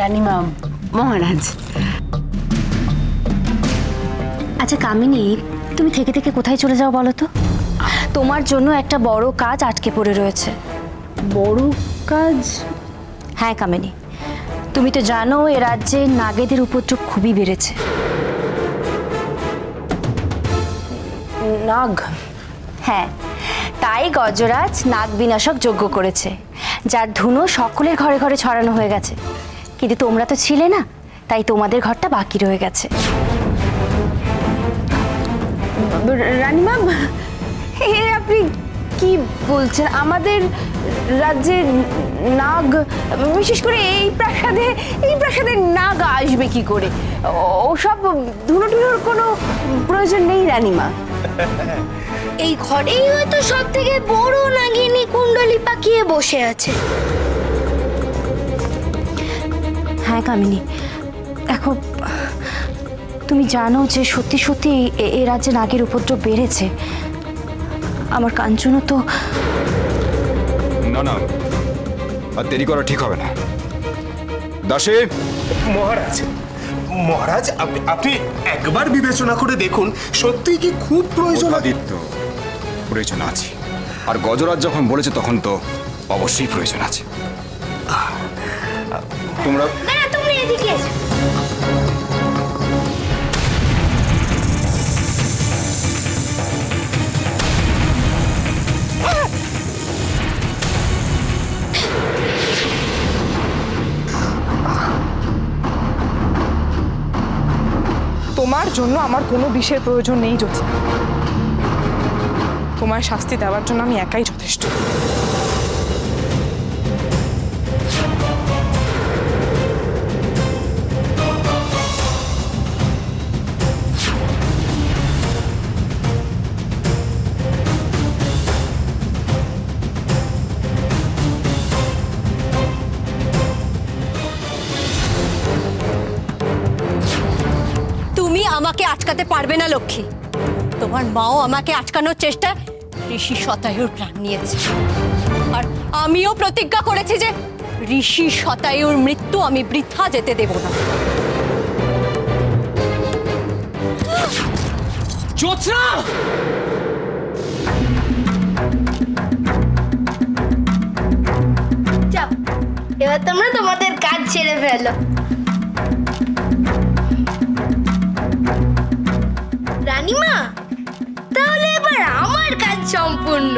রানীমা, মহারাজ। আচ্ছা কামিনী, তুমি থেকে থেকে কোথায় চলে যাও বলো তো? তোমার জন্য একটা বড় কাজ আটকে পড়ে রয়েছে। বড় কাজ? হ্যাঁ কামিনী, তুমি তো জানো এ রাজ্যে নাগেদের উপদ্রব খুবই বেড়েছে। নাগ? হ্যাঁ, তাই গজরাজ নাগ বিনাশক যজ্ঞ করেছে, যার ধুনো সকলের ঘরে ঘরে ছড়ানো হয়ে গেছে। কিন্তু তোমরা তো ছিলে না, তাই তোমাদের ঘরটা বাকি রয়ে গেছে। রানীমা, আপনি কি বলছেন? আমাদের রাজ্যে নাগ, বিশেষ করে এই প্রাসাদে নাগ আসবে কি করে? ওসব ধুনো টুনোর কোনো প্রয়োজন নেই রানীমা। এই ঘরেই হয়তো সব থেকে বড় নাগিনী কুণ্ডলী পাকিয়ে বসে আছে। হ্যাঁ কামিনী, দেখো, তুমি জানো যে সত্যি সত্যি এ রাজ্যে নাগের উপদ্রব বেড়েছে। আমার কাঞ্চনও তো। না না, আর দেরি করা ঠিক হবে না। দাসী। মহারাজ, মহারাজ, আপনি একবার বিবেচনা করে দেখুন, সত্যিই কি খুব প্রয়োজন? আদিত্য, প্রয়োজন আছে। আর গজরাজ যখন বলেছে তখন তো অবশ্যই প্রয়োজন আছে। তোমরা না, তুমি এদিকে এসো। তোমার জন্য আমার কোনো বিষের প্রয়োজন নেই জ্যোৎস্না। তোমার শাস্তি দেওয়ার জন্য আমি একাই যথেষ্ট। তুমি আমাকে আটকাতে পারবে না লক্ষ্মী। তোমার মাও আমাকে আটকানোর চেষ্টায় ঋষি শতায়ুর প্রাণ নিয়েছে, আর আমিও প্রতিজ্ঞা করেছি যে ঋষি শতায়ুর মৃত্যু আমি বৃথা যেতে দেব না। জ্যোৎস্না! যাও, এবার তোমরা তোমাদের কাজ ছেড়ে ফেলো। রানীমা, তাহলে এবার আমার কাজ সম্পূর্ণ।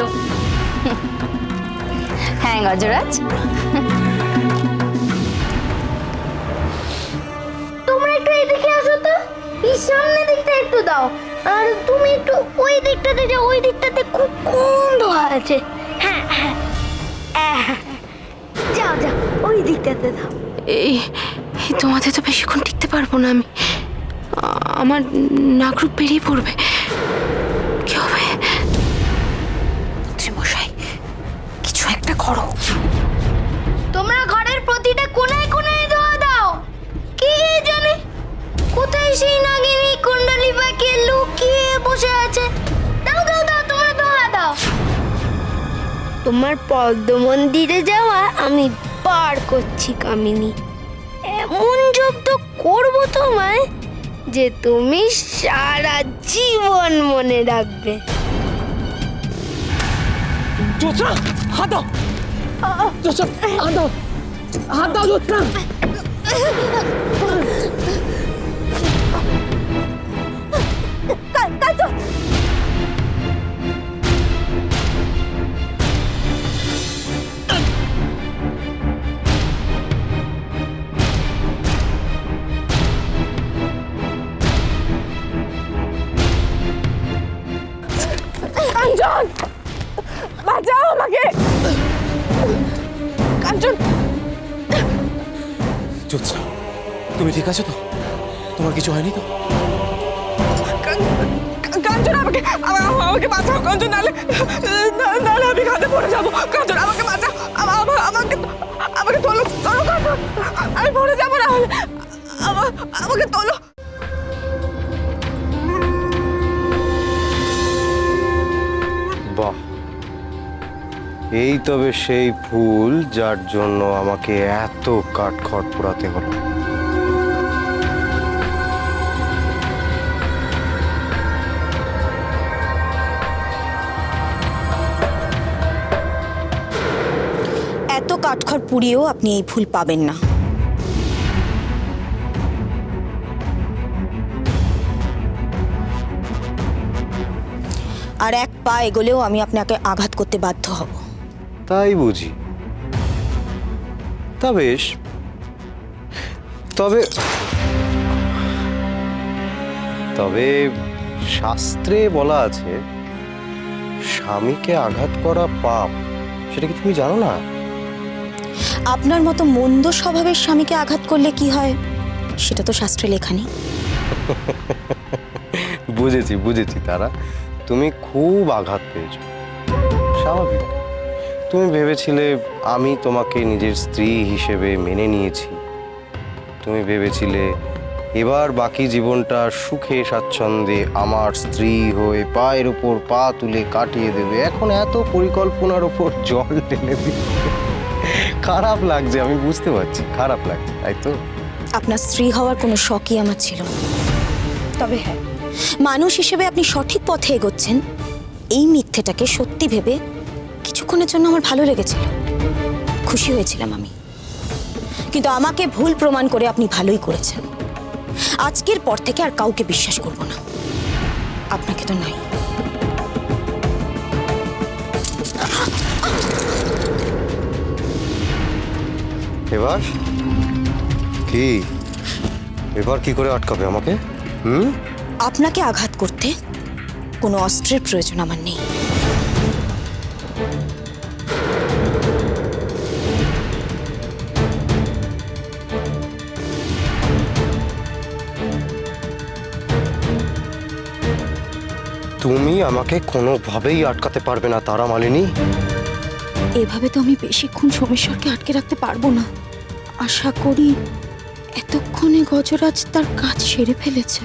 হ্যাঁ গজরাজ, তোমরা একটু এদিকে আসো তো, এই সামনে দিকটা একটু দাও, আর তুমি একটু ওই দিকটাতে যাও, ওই দিকটাতে খুব কম ধোয়া আছে। হ্যাঁ হ্যাঁ হ্যাঁ, যাও যাও, ওই দিকটাতে দাও। এই তোমাদের তো বেশিক্ষণ টিকতে পারবো না আমি। আমার নাগরূপ বেরিয়ে পড়বে, কি হবে? মশাই, কিছু একটা করো। তোমরা ঘরের প্রতিটা কোণায় কোণায় ধোয়া দাও। কে জানে কোথায় সেই নাগিনী কুণ্ডলী পাকিয়ে লুকিয়ে বসে আছে। দাও দাও দাও, তোমরা ধোয়া দাও। তোমার পদ্ম মন্দিরে যাওয়া আমি পার করছি কামিনী। এমন জব্দ করবো তোমায় যে তুমি সারা জীবন মনে রাখবে। জ্যোৎস্না, হাত দাও! জ্যোৎস্না, হাত দাও! হাত দাও জ্যোৎস্না! কাঞ্চন, বাঁচাও আমাকে! কাঞ্চন! জ্যোৎস্না, তুমি ঠিক আছো তো? তোমার কিছু হয়নি তো? কাঞ্চন, আমাকে আমাকে বাঁচাও কাঞ্চন, নাহলে নাহলে আমি খাদে পড়ে যাবো। কাঞ্চন, আমাকে বাঁচাও, আমাকে আমাকে তোলো তোলো কাঞ্চন, আমি পড়ে যাবো, না হলে আমাকে তোলো। বাহ, এই তবে সেই ফুল যার জন্য আমাকে এত কাঠখড় পোড়াতে হলো। এত কাঠখড় পুড়িয়েও আপনি এই ফুল পাবেন না। আর এক পা এগোলেও আমি আপনাকে আঘাত করতে বাধ্য হব। তাই বুঝি? তা বেশ, তবে তবে শাস্ত্রে বলা আছে স্বামীকে আঘাত করা পাপ। সেটা কি তুমি জানো না? আপনার মতো মন্দ স্বভাবের স্বামীকে আঘাত করলে কি হয় সেটা তো শাস্ত্রে লেখা নেই। বুঝেছি বুঝেছি তারা, তুমি খুব আঘাত পেয়েছো, স্বাভাবিক। তুমি ভেবেছিলে আমি তোমাকে নিজের স্ত্রী হিসেবে মেনে নিয়েছি। তুমি ভেবেছিলে এবার বাকি জীবনটা সুখে স্বাচ্ছন্দ্যে আমার স্ত্রী হয়ে পায়ের উপর পা তুলে কাটিয়ে দেবে। এখন এত পরিকল্পনার উপর জল ঢেলে দিবে। খারাপ লাগছে, আমি বুঝতে পারছি, খারাপ লাগছে, তাই তো? আপনার স্ত্রী হওয়ার কোনো শখই আমার ছিল না। তবে হ্যাঁ, মানুষ হিসেবে আপনি সঠিক পথে এগোচ্ছেন এই মিথ্যেটাকে সত্যি ভেবে কিছুক্ষণের জন্য আমার ভালো লেগেছিল, খুশি হয়েছিলাম আমি। কিন্তু আমাকে ভুল প্রমাণ করে আপনি ভালোই করেছেন। আজকের পর থেকে আর কাউকে বিশ্বাস করব না, আপনাকে তো নাই। এবার কি, এবার কি করে আটকাবে আমাকে? আপনাকে আঘাত করতে কোনো অস্ত্রের প্রয়োজন আমার নেই। তুমি আমাকে কোনোভাবেই আটকাতে পারবে না তারা মালিনী। এভাবে তো আমি বেশিক্ষণ সোমেশ্বরকে আটকে রাখতে পারবো না। আশা করি এতক্ষণে গজরাজ তার কাজ সেরে ফেলেছে।